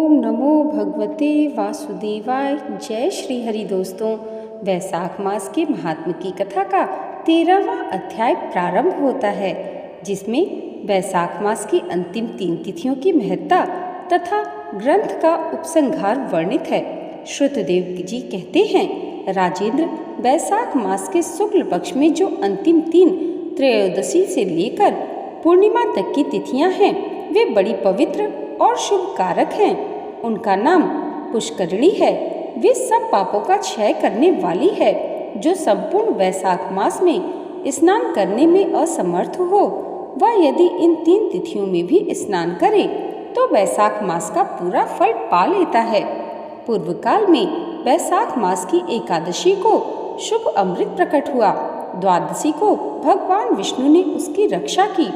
ओम नमो भगवते वासुदेवाय। जय श्री हरि। दोस्तों, वैशाख मास के महात्म की कथा का 13वां अध्याय प्रारंभ होता है, जिसमें वैशाख मास की अंतिम 3 तिथियों की महत्ता तथा ग्रंथ का उपसंहार वर्णित है। श्रुतदेव जी कहते हैं, राजेंद्र, वैशाख मास के शुक्ल पक्ष में जो अंतिम 3 त्रयोदशी से लेकर पूर्णिमा तक की तिथियां हैं, वे बड़ी पवित्र और शुभ कारक हैं। उनका नाम पुष्करिणी है। वे सब पापों का क्षय करने वाली है। जो संपूर्ण वैशाख मास में स्नान करने में असमर्थ हो, वह यदि इन 3 तिथियों में भी स्नान करे तो वैशाख मास का पूरा फल पा लेता है। पूर्व काल में वैशाख मास की एकादशी को शुभ अमृत प्रकट हुआ। द्वादशी को भगवान विष्णु ने उसकी रक्षा की।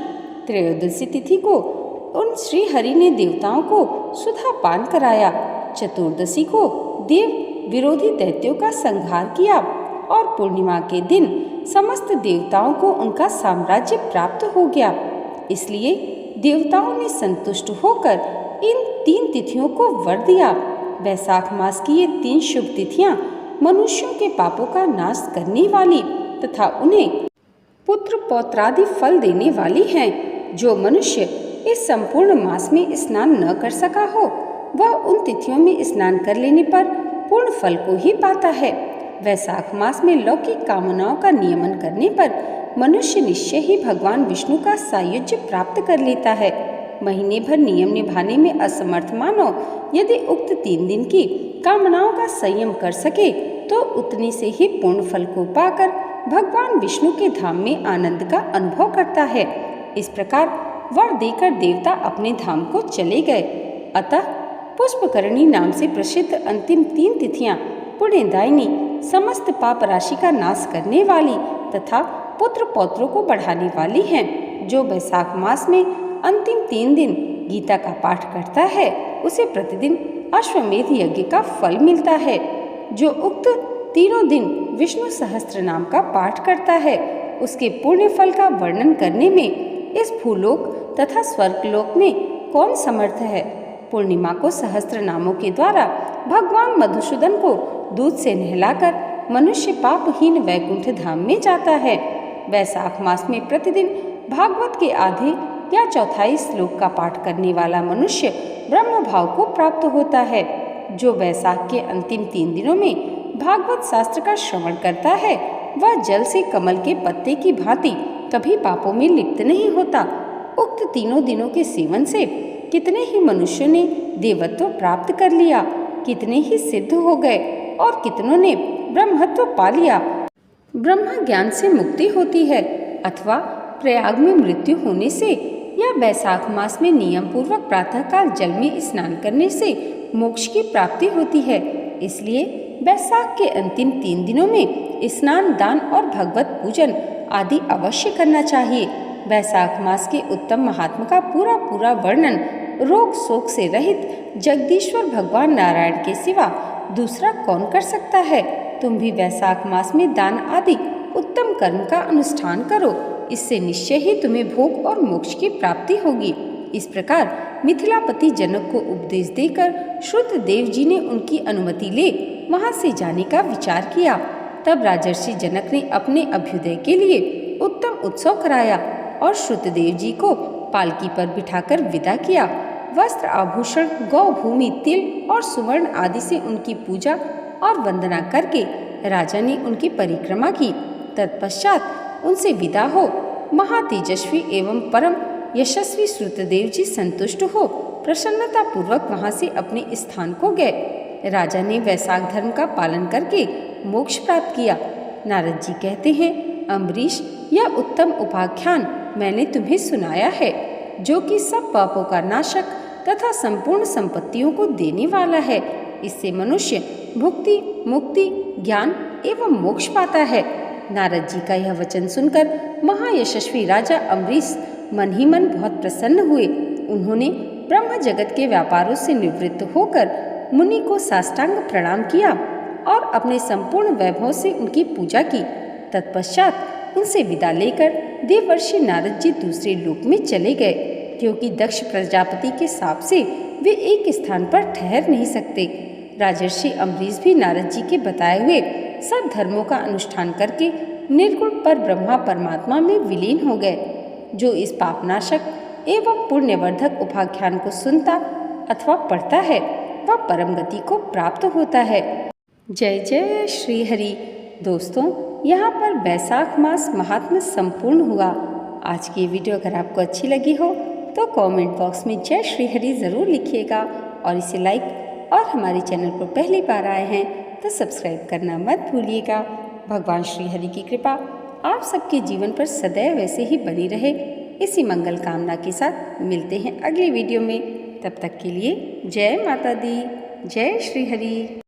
त्रयोदशी तिथि को उन श्री हरि ने देवताओं को सुधा पान कराया। चतुर्दशी को देव विरोधी दैत्यों का संहार किया और पूर्णिमा के दिन समस्त देवताओं को उनका साम्राज्य प्राप्त हो गया। इसलिए देवताओं ने संतुष्ट होकर इन 3 तिथियों को वर दिया। वैशाख मास की ये 3 शुभ तिथियां मनुष्यों के पापों का नाश करने वाली तथा उन्हें पुत्र पौत्रादि फल देने वाली हैं। जो मनुष्य इस संपूर्ण मास में स्नान न कर सका हो, वह उन तिथियों में स्नान कर लेने पर पूर्ण फल को ही पाता है। वैशाख मास में लौकिक कामनाओं का नियमन करने पर मनुष्य निश्चय ही भगवान विष्णु का सायुज्य प्राप्त कर लेता है। महीने भर नियम निभाने में असमर्थ मानव यदि उक्त 3 दिन की कामनाओं का संयम कर सके तो उतने से ही पूर्ण फल को पाकर भगवान विष्णु के धाम में आनंद का अनुभव करता है। इस प्रकार वर देकर देवता अपने धाम को चले गए। अतः पुष्करिणी नाम से प्रसिद्ध अंतिम 3 तिथियां पुण्यदायिनी, समस्त पाप राशि का नाश करने वाली तथा पुत्र पौत्रों को बढ़ाने वाली हैं। जो वैशाख मास में अंतिम 3 दिन गीता का पाठ करता है, उसे प्रतिदिन अश्वमेध यज्ञ का फल मिलता है। जो उक्त तीनों दिन विष्णु सहस्त्र नाम का पाठ करता है, उसके पुण्य फल का वर्णन करने में इस भूलोक तथा स्वर्गलोक में कौन समर्थ है। पूर्णिमा को सहस्त्र नामों के द्वारा भगवान मधुसूदन को दूध से नहलाकर मनुष्य पापहीन वैकुंठ धाम में जाता है। वैशाख मास में प्रतिदिन भागवत के आधे या चौथाई श्लोक का पाठ करने वाला मनुष्य ब्रह्म भाव को प्राप्त होता है। जो वैशाख के अंतिम 3 दिनों में भागवत शास्त्र का श्रवण करता है, वह जल से कमल के पत्ते की भांति कभी पापों में लिप्त नहीं होता। उक्त तीनों दिनों के सेवन से कितने ही मनुष्यों ने देवत्व प्राप्त कर लिया, कितने ही सिद्ध हो गए और कितनों ने ब्रह्मत्व पा लिया। ब्रह्म ज्ञान से मुक्ति होती है अथवा प्रयाग में मृत्यु होने से या वैशाख मास में नियम पूर्वक प्रातःकाल जल में स्नान करने से मोक्ष की प्राप्ति होती है। इसलिए वैशाख के अंतिम 3 दिनों में स्नान, दान और भगवत पूजन आदि अवश्य करना चाहिए। वैशाख मास के उत्तम महात्मा का पूरा वर्णन रोग शोक से रहित जगदीश्वर भगवान नारायण के सिवा दूसरा कौन कर सकता है। तुम भी वैशाख मास में दान आदि उत्तम कर्म का अनुष्ठान करो, इससे निश्चय ही तुम्हें भोग और मोक्ष की प्राप्ति होगी। इस प्रकार मिथिलापति जनक को उपदेश देकर श्रुतदेव जी ने उनकी अनुमति ले वहां से जाने का विचार किया। तब राजर्षि जनक ने अपने अभ्युदय के लिए उत्तम उत्सव कराया और श्रुतदेव जी को पालकी पर बिठाकर विदा किया। वस्त्र, आभूषण, गौ भूमि, तिल और सुवर्ण आदि से उनकी पूजा और वंदना करके राजा ने उनकी परिक्रमा की। तत्पश्चात उनसे विदा हो महातेजस्वी एवं परम यशस्वी श्रुतदेव जी संतुष्ट हो प्रसन्नता पूर्वक वहां से अपने स्थान को गए। राजा ने वैशाख धर्म का पालन करके मोक्ष प्राप्त किया। नारद जी कहते हैं, अम्बरीश, यह उत्तम उपाख्यान मैंने तुम्हें सुनाया है, जो कि सब पापों का नाशक तथा संपूर्ण संपत्तियों को देने वाला है। इससे मनुष्य भुक्ति, मुक्ति, ज्ञान एवं मोक्ष पाता है। नारद जी का यह वचन सुनकर महायशस्वी राजा अम्बरीश मन ही मन बहुत प्रसन्न हुए। उन्होंने ब्रह्म जगत के व्यापारों से निवृत्त होकर मुनि को साष्टांग प्रणाम किया और अपने संपूर्ण वैभव से उनकी पूजा की। तत्पश्चात उनसे विदा लेकर देवर्षि नारद जी दूसरे लोक में चले गए, क्योंकि दक्ष प्रजापति के शाप से वे एक स्थान पर ठहर नहीं सकते। राजर्षि अम्बरीश भी नारद जी के बताए हुए सब धर्मों का अनुष्ठान करके निर्गुण पर ब्रह्मा परमात्मा में विलीन हो गए। जो इस पापनाशक एवं पुण्यवर्धक उपाख्यान को सुनता अथवा पढ़ता है वह परम गति को प्राप्त होता है। जय जय श्री हरि। दोस्तों, यहाँ पर वैशाख मास महात्म्य संपूर्ण हुआ। आज की वीडियो अगर आपको अच्छी लगी हो तो कमेंट बॉक्स में जय श्री हरि ज़रूर लिखिएगा और इसे लाइक और हमारे चैनल पर पहली बार आए हैं तो सब्सक्राइब करना मत भूलिएगा। भगवान श्री हरि की कृपा आप सबके जीवन पर सदैव ऐसे ही बनी रहे, इसी मंगल कामना के साथ मिलते हैं अगली वीडियो में। तब तक के लिए जय माता दी, जय श्री हरि।